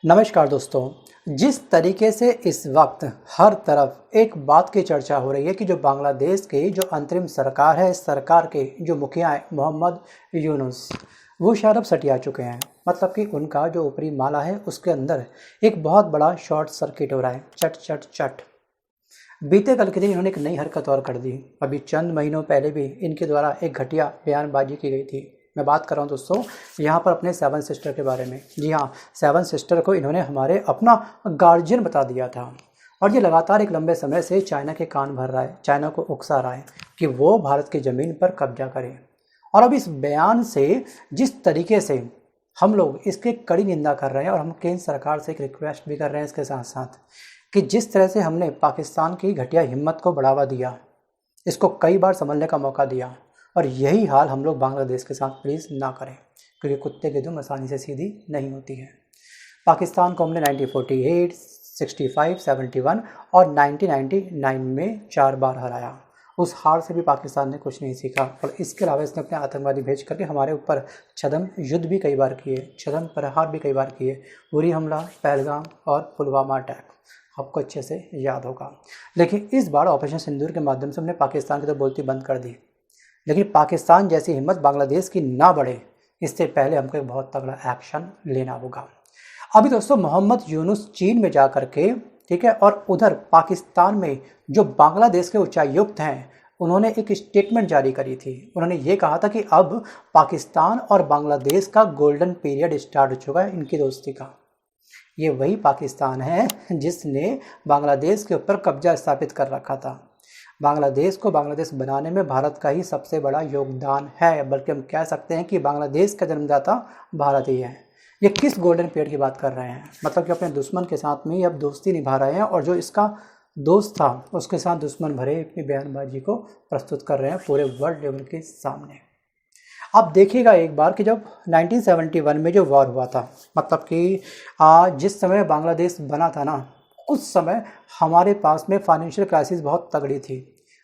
नमस्कार दोस्तों। जिस तरीके से इस वक्त हर तरफ एक बात की चर्चा हो रही है कि जो बांग्लादेश की जो अंतरिम सरकार है, इस सरकार के जो मुखिया हैं मोहम्मद यूनुस, वो शायद अब सटिया चुके हैं। मतलब कि उनका जो ऊपरी माला है उसके अंदर एक बहुत बड़ा शॉर्ट सर्किट हो रहा है। चट चट चट। बीते कल के दिन इन्होंने एक नई हरकत और कर दी। अभी चंद महीनों पहले भी इनके द्वारा एक घटिया बयानबाजी की गई थी। मैं बात कर रहा हूँ दोस्तों यहाँ पर अपने सेवन सिस्टर के बारे में। जी हाँ, सेवन सिस्टर को इन्होंने हमारे अपना गार्जियन बता दिया था। और ये लगातार एक लंबे समय से चाइना के कान भर रहा है, चाइना को उकसा रहा है कि वो भारत की ज़मीन पर कब्जा करे। और अब इस बयान से जिस तरीके से हम लोग इसकी कड़ी निंदा कर रहे हैं, और हम केंद्र सरकार से एक रिक्वेस्ट भी कर रहे हैं इसके साथ साथ कि जिस तरह से हमने पाकिस्तान की घटिया हिम्मत को बढ़ावा दिया, इसको कई बार संभलने का मौका दिया, और यही हाल हम लोग बांग्लादेश के साथ प्लीज़ ना करें, क्योंकि कुत्ते की दुम आसानी से सीधी नहीं होती है। पाकिस्तान को हमने 1948, 65, 71 और 1999 में 4 बार हराया। उस हार से भी पाकिस्तान ने कुछ नहीं सीखा, और इसके अलावा इसने अपने आतंकवादी भेज करके हमारे ऊपर छद्म युद्ध भी कई बार किए, छद्म प्रहार भी कई बार किए। उरी हमला, पहलगाम और पुलवामा अटैक आपको अच्छे से याद होगा। लेकिन इस बार ऑपरेशन सिंदूर के माध्यम से हमने पाकिस्तान की तो बोलती बंद कर दी। लेकिन पाकिस्तान जैसी हिम्मत बांग्लादेश की ना बढ़े, इससे पहले हमको एक बहुत तगड़ा एक्शन लेना होगा। अभी दोस्तों मोहम्मद यूनुस चीन में जा करके, ठीक है, और उधर पाकिस्तान में जो बांग्लादेश के उच्चायुक्त हैं उन्होंने एक स्टेटमेंट जारी करी थी। उन्होंने ये कहा था कि अब पाकिस्तान और बांग्लादेश का गोल्डन पीरियड स्टार्ट हो चुका है इनकी दोस्ती का। ये वही पाकिस्तान है जिसने बांग्लादेश के ऊपर कब्जा स्थापित कर रखा था। बांग्लादेश को बांग्लादेश बनाने में भारत का ही सबसे बड़ा योगदान है, बल्कि हम कह सकते हैं कि बांग्लादेश का जन्मदाता भारत ही है। ये किस गोल्डन पीरियड की बात कर रहे हैं? मतलब कि अपने दुश्मन के साथ में ये अब दोस्ती निभा रहे हैं, और जो इसका दोस्त था उसके साथ दुश्मन भरे अपनी बयानबाजी को प्रस्तुत कर रहे हैं पूरे वर्ल्ड लेवल के सामने। आप देखिएगा एक बार कि जब 1971 में जो वॉर हुआ था, मतलब कि जिस समय बांग्लादेश बना था ना, उस समय हमारे पास में फाइनेंशियल क्राइसिस बहुत तगड़ी थी।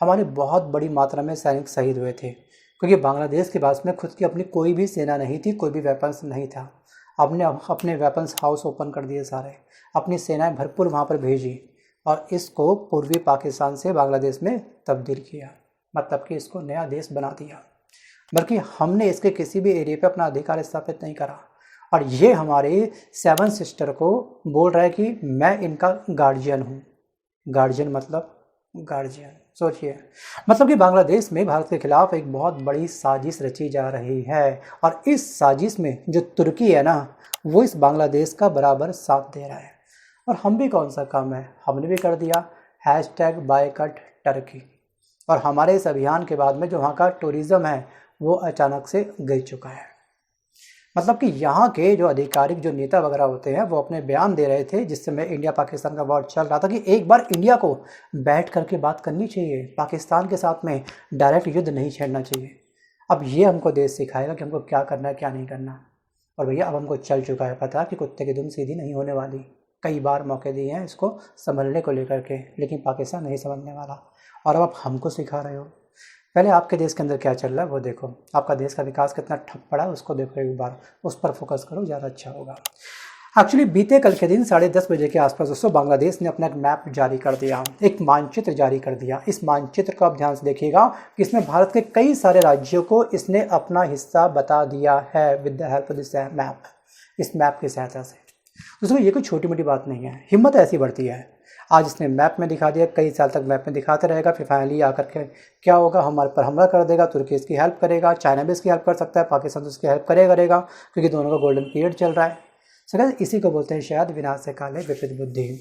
हमारे बहुत बड़ी मात्रा में सैनिक शहीद हुए थे, क्योंकि बांग्लादेश के पास में खुद की अपनी कोई भी सेना नहीं थी, कोई भी वेपन्स नहीं था। आपने अपने वेपन्स हाउस ओपन कर दिए सारे, अपनी सेनाएं भरपूर वहाँ पर भेजी, और इसको पूर्वी पाकिस्तान से बांग्लादेश में तब्दील किया। मतलब कि इसको नया देश बना दिया। बल्कि हमने इसके किसी भी एरिया पे अपना अधिकार स्थापित नहीं करा। और ये हमारे सेवन सिस्टर को बोल रहा है कि मैं इनका गार्जियन हूँ। गार्जियन मतलब गार्जियन, सोचिए। मतलब कि बांग्लादेश में भारत के खिलाफ एक बहुत बड़ी साजिश रची जा रही है, और इस साजिश में जो तुर्की है ना, वो इस बांग्लादेश का बराबर साथ दे रहा है। और हम भी कौन सा काम है, हमने भी कर दिया #बायकट टर्की। और हमारे इस अभियान के बाद में जो वहाँ का टूरिज़्म है वो अचानक से गिर चुका है। मतलब कि यहाँ के जो आधिकारिक जो नेता वगैरह होते हैं वो अपने बयान दे रहे थे, जिस समय इंडिया पाकिस्तान का वॉर चल रहा था, कि एक बार इंडिया को बैठ करके बात करनी चाहिए, पाकिस्तान के साथ में डायरेक्ट युद्ध नहीं छेड़ना चाहिए। अब ये हमको देश सिखाएगा कि हमको क्या करना है क्या नहीं करना। और भैया अब हमको चल चुका है पता कि कुत्ते की दुम सीधी नहीं होने वाली। कई बार मौके दिए हैं इसको संभलने को लेकर के, लेकिन पाकिस्तान नहीं समझने वाला। और अब आप हमको सिखा रहे हो। पहले आपके देश के अंदर क्या चल रहा है वो देखो, आपका देश का विकास कितना ठप पड़ा है उसको देखो एक बार, उस पर फोकस करो, ज़्यादा अच्छा होगा। एक्चुअली बीते कल के दिन 10:30 बजे के आसपास दोस्तों बांग्लादेश ने अपना एक मैप जारी कर दिया, एक मानचित्र जारी कर दिया। इस मानचित्र को आप ध्यान से देखिएगा कि इसमें भारत के कई सारे राज्यों को इसने अपना हिस्सा बता दिया है with the help of this map. इस मैप की सहायता से दोस्तों ये कोई छोटी मोटी बात नहीं है, हिम्मत ऐसी बढ़ती है। आज इसने मैप में दिखा दिया, कई साल तक मैप में दिखाते रहेगा, फिर फाइनली आकर के क्या होगा, हमारे पर हमला कर देगा। तुर्की इसकी हेल्प करेगा, चाइना भी इसकी हेल्प कर सकता है, पाकिस्तान तो इसकी हेल्प करेगा, क्योंकि दोनों का गोल्डन पीरियड चल रहा है। सर इसी को बोलते हैं शायद विनाश से काले विपरीत बुद्धि।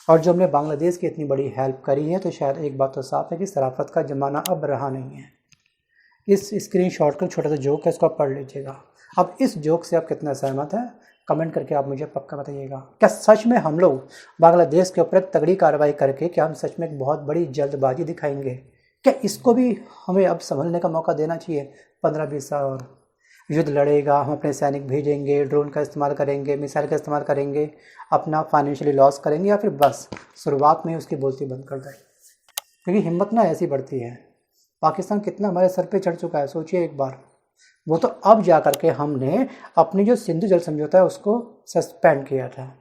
और जो हमने बांग्लादेश की इतनी बड़ी हेल्प करी है, तो शायद एक बात तो साफ है कि शराफत का ज़माना अब रहा नहीं है। इस स्क्रीनशॉट का छोटा सा जोक है, इसको आप पढ़ लीजिएगा। अब इस जोक से आप कितना सहमत हैं कमेंट करके आप मुझे पक्का बताइएगा। क्या सच में हम लोग बांग्लादेश के ऊपर तगड़ी कार्रवाई करके क्या हम सच में एक बहुत बड़ी जल्दबाजी दिखाएंगे? क्या इसको भी हमें अब संभलने का मौका देना चाहिए? 15-20 साल और युद्ध लड़ेगा, हम अपने सैनिक भेजेंगे, ड्रोन का इस्तेमाल करेंगे, मिसाइल का इस्तेमाल करेंगे, अपना फाइनेंशियली लॉस करेंगे, या फिर बस शुरुआत में ही उसकी बोलती बंद कर दें? क्योंकि हिम्मत ना ऐसी बढ़ती है। पाकिस्तान कितना हमारे सर पे चढ़ चुका है, सोचिए एक बार। वो तो अब जा कर के हमने अपनी जो सिंधु जल समझौता है उसको सस्पेंड किया था।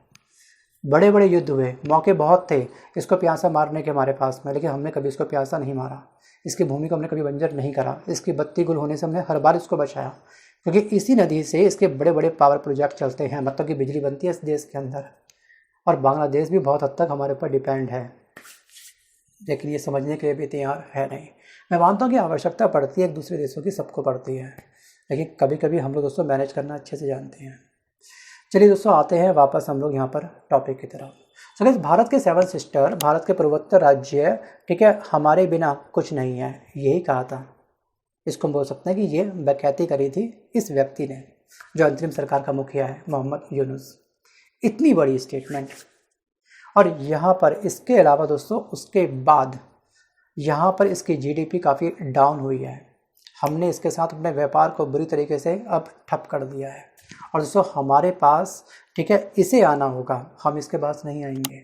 बड़े बड़े युद्ध हुए, मौके बहुत थे इसको प्यासा मारने के हमारे पास में, लेकिन हमने कभी इसको प्यासा नहीं मारा, इसकी भूमि को हमने कभी बंजर नहीं करा, इसकी बत्ती गुल होने से हमने हर बार इसको बचाया, क्योंकि इसी नदी से इसके बड़े बड़े पावर प्रोजेक्ट चलते हैं, मतलब कि बिजली बनती है इस देश के अंदर, और बांग्लादेश भी बहुत हद तक हमारे ऊपर डिपेंड है, लेकिन ये समझने के लिए भी तैयार है नहीं। मैं मानता हूँ कि आवश्यकता पड़ती है एक दूसरे देशों की, सबको पड़ती है, लेकिन कभी कभी हम लोग दोस्तों मैनेज करना अच्छे से जानते हैं। चलिए दोस्तों, आते हैं वापस हम लोग यहाँ पर टॉपिक की तरफ। सो गाइस, भारत के 7 सिस्टर, भारत के पूर्वोत्तर राज्य, ठीक है, हमारे बिना कुछ नहीं है, यही कहा था। इसको हम बोल सकते हैं कि ये बकैती करी थी इस व्यक्ति ने, जो अंतरिम सरकार का मुखिया है, मोहम्मद यूनुस। इतनी बड़ी स्टेटमेंट। और यहाँ पर इसके अलावा दोस्तों, उसके बाद यहाँ पर इसकी जीडीपी काफ़ी डाउन हुई है। हमने इसके साथ अपने व्यापार को बुरी तरीके से अब ठप कर दिया है। और दोस्तों हमारे पास, ठीक है, इसे आना होगा, हम इसके पास नहीं आएंगे।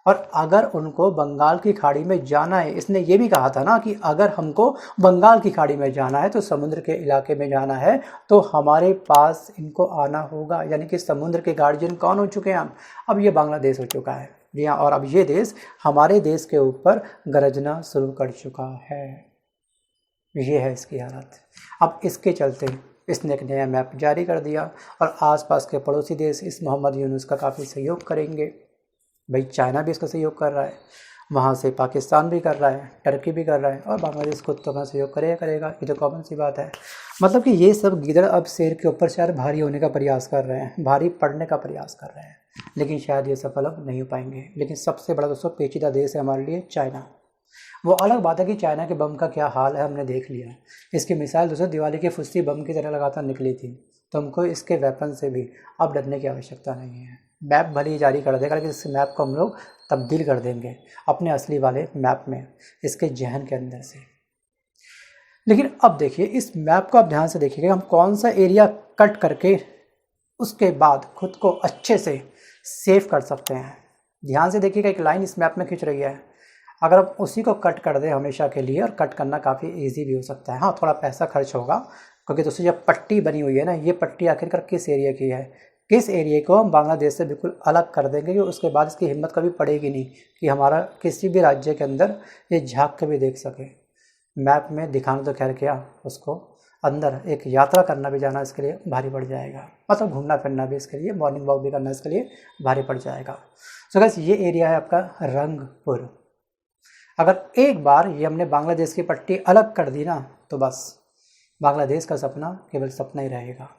और अगर उनको बंगाल की खाड़ी में जाना है, इसने ये भी कहा था ना कि अगर हमको बंगाल की खाड़ी में जाना है तो समुद्र के इलाके में जाना है तो हमारे पास इनको आना होगा, यानी कि समुद्र के गार्जियन कौन हो चुके हैं हम? अब ये बांग्लादेश हो चुका है जी हाँ, और अब ये देश हमारे देश के ऊपर गरजना शुरू कर चुका है। ये है इसकी हालत। अब इसके चलते इसने एक नया मैप जारी कर दिया और आसपास के पड़ोसी देश इस मोहम्मद यूनुस का काफ़ी सहयोग करेंगे। भाई चाइना भी इसका सहयोग कर रहा है, वहाँ से पाकिस्तान भी कर रहा है, टर्की भी कर रहा है, और बांग्लादेश खुद तो अपना सहयोग करेगा, ये तो कॉमन सी बात है। मतलब कि ये सब गीदड़ अब शेर के ऊपर शायद भारी होने का प्रयास कर रहे हैं, भारी पड़ने का प्रयास कर रहे हैं, लेकिन शायद ये सफल अब नहीं हो पाएंगे। लेकिन सबसे बड़ा दोस्तों पेचीदा देश है हमारे लिए चाइना। वो अलग बात है कि चाइना के बम का क्या हाल है हमने देख लिया। इसकी मिसाइल दोस्तों दिवाली की फुस्ती बम की तरह लगातार निकली थी, तो हमको इसके वेपन से भी अब डरने की आवश्यकता नहीं है। मैप भले ही जारी कर देगा, लेकिन इस मैप को हम लोग तब्दील कर देंगे अपने असली वाले मैप में, इसके जहन के अंदर से। लेकिन अब देखिए इस मैप को आप ध्यान से देखिएगा, हम कौन सा एरिया कट करके उसके बाद खुद को अच्छे से सेव कर सकते हैं। ध्यान से देखिएगा, एक लाइन इस मैप में खींच रही है, अगर आप उसी को कट कर दें हमेशा के लिए, और कट करना काफ़ी इजी भी हो सकता है। हाँ, थोड़ा पैसा खर्च होगा, क्योंकि दोस्तों जब पट्टी बनी हुई है ना, ये पट्टी आखिरकार किस एरिया की है, किस एरिया को हम बांग्लादेश से बिल्कुल अलग कर देंगे कि उसके बाद इसकी हिम्मत कभी पड़ेगी नहीं कि हमारा किसी भी राज्य के अंदर ये झांक के भी देख सके। मैप में दिखाना तो खैर क्या, उसको अंदर एक यात्रा करना भी जाना इसके लिए भारी पड़ जाएगा, मतलब घूमना फिरना भी इसके लिए, मॉर्निंग वॉक भी करना इसके लिए भारी पड़ जाएगा। सो गाइस, ये एरिया है आपका रंगपुर। अगर एक बार ये हमने बांग्लादेश की पट्टी अलग कर दी ना, तो बस बांग्लादेश का सपना केवल सपना ही रहेगा।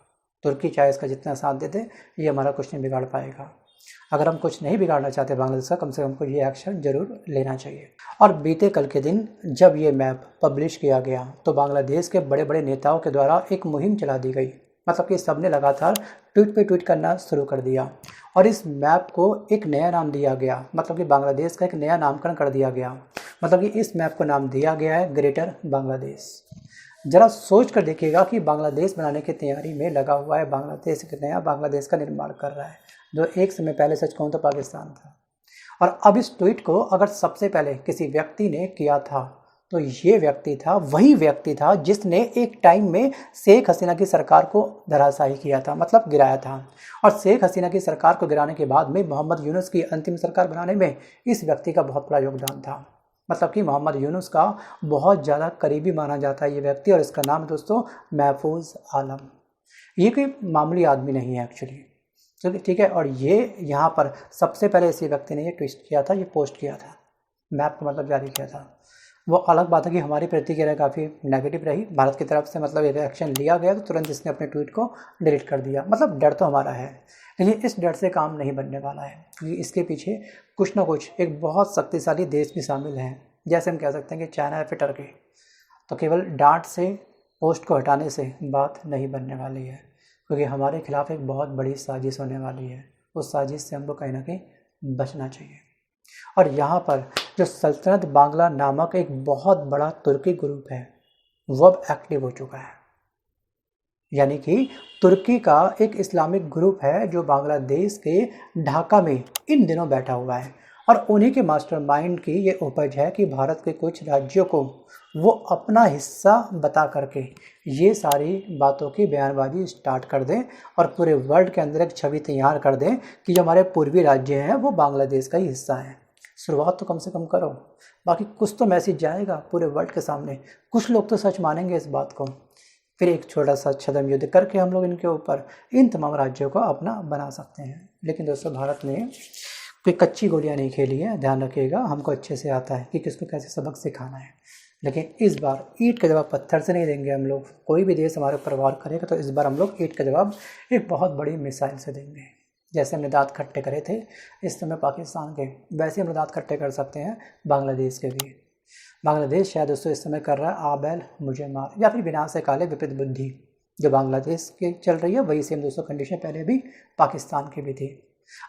तुर्की चाहे इसका जितना साथ देते, ये हमारा कुछ नहीं बिगाड़ पाएगा। अगर हम कुछ नहीं बिगाड़ना चाहते बांग्लादेश का, कम से कम हमको ये एक्शन जरूर लेना चाहिए। और बीते कल के दिन जब ये मैप पब्लिश किया गया तो बांग्लादेश के बड़े बड़े नेताओं के द्वारा एक मुहिम चला दी गई, मतलब कि सबने लगातार ट्वीट पे ट्वीट करना शुरू कर दिया, और इस मैप को एक नया नाम दिया गया, मतलब कि बांग्लादेश का एक नया नामकरण कर दिया गया। मतलब कि इस मैप को नाम दिया गया है ग्रेटर बांग्लादेश। जरा सोच कर देखिएगा कि बांग्लादेश बनाने की तैयारी में लगा हुआ है, बांग्लादेश एक नया बांग्लादेश का निर्माण कर रहा है, जो एक समय पहले सच कहूँ तो पाकिस्तान था। और अब इस ट्वीट को अगर सबसे पहले किसी व्यक्ति ने किया था तो ये व्यक्ति था, वही व्यक्ति था जिसने एक टाइम में शेख हसीना की सरकार को धराशायी किया था, मतलब गिराया था। और शेख हसीना की सरकार को गिराने के बाद में मोहम्मद यूनुस की अंतिम सरकार बनाने में इस व्यक्ति का बहुत बड़ा योगदान था। मतलब कि मोहम्मद यूनुस का बहुत ज़्यादा करीबी माना जाता है ये व्यक्ति, और इसका नाम है दोस्तों महफूज आलम। ये कोई मामूली आदमी नहीं है एक्चुअली, चलिए ठीक है। और ये यहाँ पर सबसे पहले इसी व्यक्ति ने ये ट्वीट किया था, ये पोस्ट किया था, मैप का मतलब जारी किया था। वो अलग बात है कि हमारी प्रतिक्रिया काफ़ी नेगेटिव रही भारत की तरफ से, मतलब ये एक्शन लिया गया तो तुरंत इसने अपने ट्वीट को डिलीट कर दिया। मतलब डर तो हमारा है, लेकिन इस डर से काम नहीं बनने वाला है, क्योंकि इसके पीछे कुछ ना कुछ एक बहुत शक्तिशाली देश भी शामिल हैं। जैसे हम कह सकते हैं कि चाइना या फिर टर्की। तो केवल डांट से, पोस्ट को हटाने से बात नहीं बनने वाली है, क्योंकि हमारे खिलाफ एक बहुत बड़ी साजिश होने वाली है। उस साजिश से हमको कहीं ना कहीं बचना चाहिए। और यहाँ पर जो सल्तनत बांग्ला नामक एक बहुत बड़ा तुर्की ग्रुप है, वो अब एक्टिव हो चुका है। यानी कि तुर्की का एक इस्लामिक ग्रुप है जो बांग्लादेश के ढाका में इन दिनों बैठा हुआ है। और उन्हीं के मास्टरमाइंड की ये उपज है कि भारत के कुछ राज्यों को वो अपना हिस्सा बता करके ये सारी बातों की बयानबाजी स्टार्ट कर दें और पूरे वर्ल्ड के अंदर एक छवि तैयार कर दें कि जो हमारे पूर्वी राज्य हैं वो बांग्लादेश का ही हिस्सा है। शुरुआत तो कम से कम करो, बाकी कुछ तो मैसेज जाएगा पूरे वर्ल्ड के सामने, कुछ लोग तो सच मानेंगे इस बात को। फिर एक छोटा सा छद्म युद्ध करके हम लोग इनके ऊपर इन तमाम राज्यों को अपना बना सकते हैं। लेकिन दोस्तों, भारत ने कोई कच्ची गोलियां नहीं खेली है, ध्यान रखिएगा। हमको अच्छे से आता है कि किसको कैसे सबक सिखाना है। लेकिन इस बार ईंट का जवाब पत्थर से नहीं देंगे हम लोग। कोई भी देश हमारे ऊपर वार करेगा तो इस बार हम लोग ईंट का जवाब एक बहुत बड़ी मिसाइल से देंगे। जैसे हमने दांत खट्टे करे थे इस समय पाकिस्तान के, वैसे हम दांत खट्टे कर सकते हैं बांग्लादेश के भी। बांग्लादेश शायद दोस्तों इस समय कर रहा है आबैल मुझे मार, या फिर विनाश से काले विपरीत बुद्धि। जो बांग्लादेश की चल रही है वही सेम दोस्तों कंडीशन पहले भी पाकिस्तान की भी थी,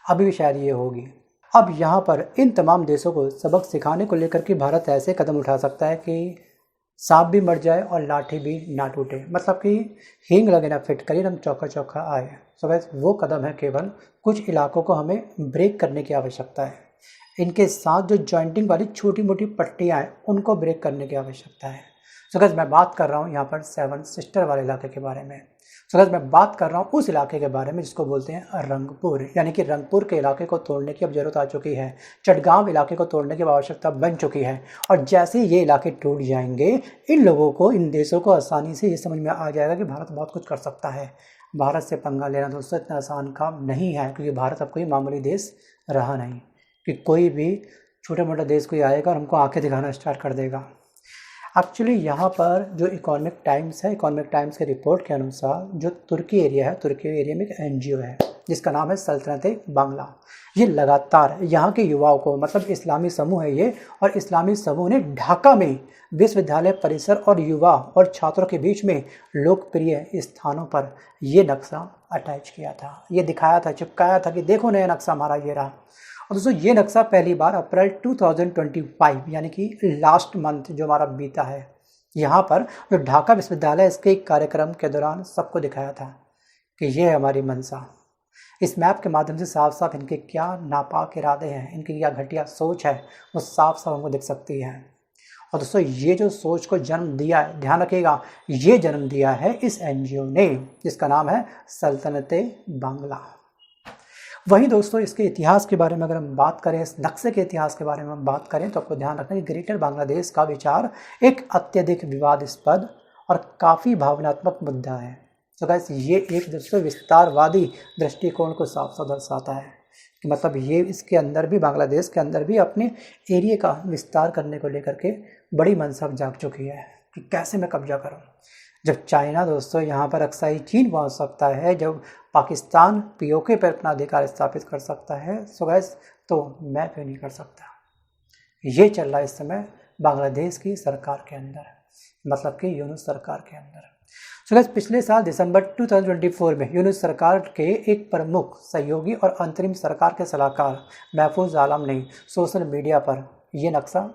अभी भी शायद ये होगी। अब यहाँ पर इन तमाम देशों को सबक सिखाने को लेकर के भारत ऐसे कदम उठा सकता है कि सांप भी मर जाए और लाठी भी ना टूटे, मतलब कि हींग लगे ना फिटकरी, रंग चौका चौका आए। सो गाइस, वो कदम है केवल कुछ इलाकों को हमें ब्रेक करने की आवश्यकता है। इनके साथ जो जॉइंटिंग वाली छोटी मोटी पट्टियाँ हैं उनको ब्रेक करने की आवश्यकता है। सो गाइस, मैं बात कर रहा हूँ यहाँ पर 7 सिस्टर वाले इलाके के बारे में। सो गाइस, मैं बात कर रहा हूँ उस इलाके के बारे में जिसको बोलते हैं रंगपुर, यानी कि रंगपुर के इलाके को तोड़ने की अब जरूरत आ चुकी है। चटगांव इलाके को तोड़ने की आवश्यकता बन चुकी है। और जैसे ये इलाके टूट जाएंगे, इन लोगों को, इन देशों को आसानी से ये समझ में आ जाएगा कि भारत बहुत कुछ कर सकता है। भारत से पंगा लेना दोस्तों इतना आसान काम नहीं है, क्योंकि भारत अब कोई मामूली देश रहा नहीं कि कोई भी छोटा मोटा देश कोई आएगा और हमको आंखें दिखाना स्टार्ट कर देगा। एक्चुअली यहाँ पर जो इकोनॉमिक टाइम्स है, इकोनॉमिक टाइम्स के रिपोर्ट के अनुसार जो तुर्की एरिया है, तुर्की एरिया में एक एनजीओ है जिसका नाम है सल्तनत बांग्ला। ये लगातार यहाँ के युवाओं को, मतलब इस्लामी समूह है ये, और इस्लामी समूह ने ढाका में विश्वविद्यालय परिसर और युवा और छात्रों के बीच में लोकप्रिय स्थानों पर ये नक्शा अटैच किया था, ये दिखाया था, चिपकाया था कि देखो नया नक्शा हमारा ये रहा। और दोस्तों, ये नक्शा पहली बार अप्रैल 2025 यानी कि लास्ट मंथ जो हमारा बीता है, यहाँ पर जो ढाका विश्वविद्यालय इसके एक कार्यक्रम के दौरान सबको दिखाया था कि ये है हमारी मंशा। इस मैप के माध्यम से साफ साफ इनके क्या नापाक इरादे हैं, इनकी क्या घटिया सोच है, वो साफ साफ हमको दिख सकती है। और दोस्तों, ये जो सोच को जन्म दिया है, ध्यान रखिएगा, ये जन्म दिया है इस एनजीओ ने जिसका नाम है सल्तनत बांग्ला। वहीं दोस्तों, इसके इतिहास के बारे में अगर हम बात करें, इस नक्शे के इतिहास के बारे में हम बात करें, तो आपको ध्यान रखना कि ग्रेटर बांग्लादेश का विचार एक अत्यधिक विवादास्पद और काफ़ी भावनात्मक मुद्दा है। तो गाइस, ये एक दोस्तों विस्तारवादी दृष्टिकोण को साफ साफ दर्शाता है कि मतलब ये इसके अंदर भी, बांग्लादेश के अंदर भी अपने एरिया का विस्तार करने को लेकर के बड़ी मनसा जाग चुकी है कि कैसे मैं कब्जा करूँ। जब चाइना दोस्तों यहाँ पर अक्साई चीन पहुँच सकता है, जब पाकिस्तान पीओके पर अपना अधिकार स्थापित कर सकता है, सो गाइस, तो मैं क्यों नहीं कर सकता। ये चल रहा है इस समय बांग्लादेश की सरकार के अंदर, मतलब कि यूनुस सरकार के अंदर। सो गाइस, पिछले साल दिसंबर 2024 में यूनुस सरकार के एक प्रमुख सहयोगी और अंतरिम सरकार के सलाहकार महफूज आलम ने सोशल मीडिया पर यह नक्शा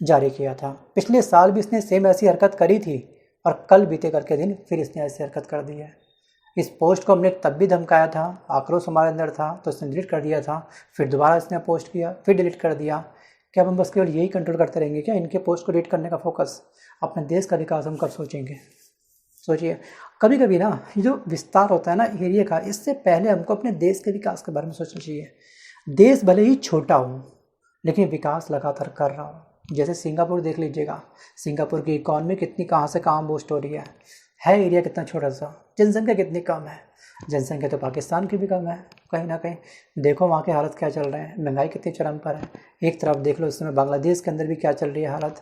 जारी किया था। पिछले साल भी इसने सेम ऐसी हरकत करी थी और कल बीते करके दिन फिर इसने ऐसी हरकत कर दी है। इस पोस्ट को हमने तब भी धमकाया था, आक्रोश हमारे अंदर था, तो इसने डिलीट कर दिया था। फिर दोबारा इसने पोस्ट किया, फिर डिलीट कर दिया। क्या हम बस केवल यही कंट्रोल करते रहेंगे क्या? इनके पोस्ट को डिलीट करने का फोकस, अपने देश का विकास हम कब सोचेंगे? सोचिए, कभी कभी ना ये जो विस्तार होता है ना एरिया का, इससे पहले हमको अपने देश के विकास के बारे में सोचना चाहिए। देश भले ही छोटा हो लेकिन विकास लगातार कर रहा हो। जैसे सिंगापुर देख लीजिएगा, सिंगापुर की इकॉनमी कितनी कहाँ से कहाँ बूस्ट हो रही है एरिया कितना छोटा सा, जनसंख्या कितनी कम है, जनसंख्या तो पाकिस्तान की भी कम है कहीं ना कहीं। देखो वहाँ के हालत क्या चल रहे हैं, महंगाई कितनी चरम पर है। एक तरफ देख लो इस समय बांग्लादेश के अंदर भी क्या चल रही है हालत।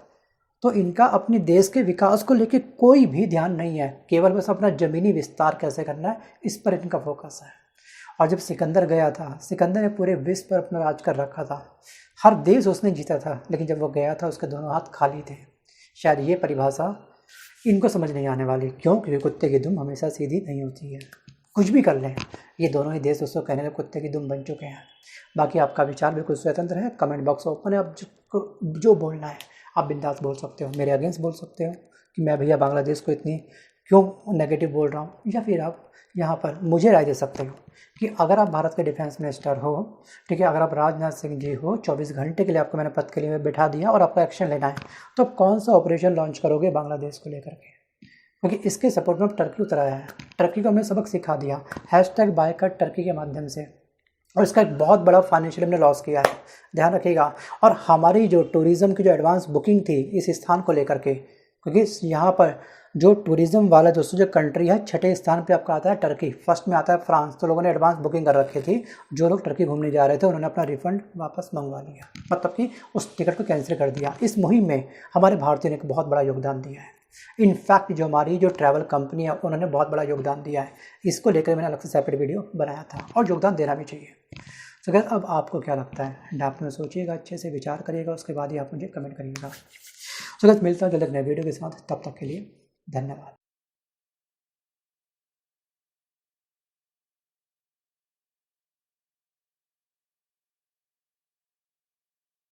तो इनका अपने देश के विकास को लेकर कोई भी ध्यान नहीं है, केवल बस अपना ज़मीनी विस्तार कैसे करना है इस पर इनका फोकस है। और जब सिकंदर गया था, सिकंदर ने पूरे विश्व पर अपना राज कर रखा था, हर देश उसने जीता था, लेकिन जब वो गया था उसके दोनों हाथ खाली थे। शायद ये परिभाषा इनको समझ नहीं आने वाली। क्यों? क्योंकि कुत्ते की दुम हमेशा सीधी नहीं होती है, कुछ भी कर लें। ये दोनों ही देश उसको कहने के कुत्ते की दुम बन चुके हैं। बाकी आपका विचार बिल्कुल स्वतंत्र है, कमेंट बॉक्स ओपन है, आप जो बोलना है आप बिंदास बोल सकते हो। मेरे अगेंस्ट बोल सकते हो कि मैं भैया बांग्लादेश को इतनी क्यों नेगेटिव बोल रहा हूँ, या फिर आप यहाँ पर मुझे राय दे सकते हो कि अगर आप भारत के डिफेंस मिनिस्टर हो, ठीक है, अगर आप राजनाथ सिंह जी हो, 24 घंटे के लिए आपको मैंने पद के लिए बैठा दिया और आपको एक्शन लेना है, तो कौन सा ऑपरेशन लॉन्च करोगे बांग्लादेश को लेकर के? क्योंकि इसके सपोर्ट में टर्की उतर आया है। टर्की को हमने सबक सिखा दिया #बायकॉट टर्की के माध्यम से, और इसका एक बहुत बड़ा फाइनेंशियल हमने लॉस किया है, ध्यान रखिएगा। और हमारी जो टूरिज़्म की जो एडवांस बुकिंग थी इस स्थान को लेकर के, क्योंकि यहाँ पर जो टूरिज़्म वाला दोस्तों जो कंट्री है, 6ठे स्थान पे आपका आता है टर्की, फर्स्ट में आता है फ्रांस। तो लोगों ने एडवांस बुकिंग कर रखी थी, जो लोग टर्की घूमने जा रहे थे उन्होंने अपना रिफंड वापस मंगवा लिया, मतलब कि उस टिकट को कैंसिल कर दिया। इस मुहिम में हमारे भारतीयों ने एक बहुत बड़ा योगदान दिया है। इनफैक्ट जो हमारी जो ट्रैवल कंपनी है उन्होंने बहुत बड़ा योगदान दिया है। इसको लेकर मैंने अलग से सेपरेट वीडियो बनाया था, और योगदान देना भी चाहिए। तो गाइस अब आपको क्या लगता है, आप में सोचिएगा, अच्छे से विचार करिएगा, उसके बाद ही आप मुझे कमेंट करिएगा। तो गाइस मिलता हूँ जल्द एक नए वीडियो के साथ, तब तक के लिए धन्यवाद।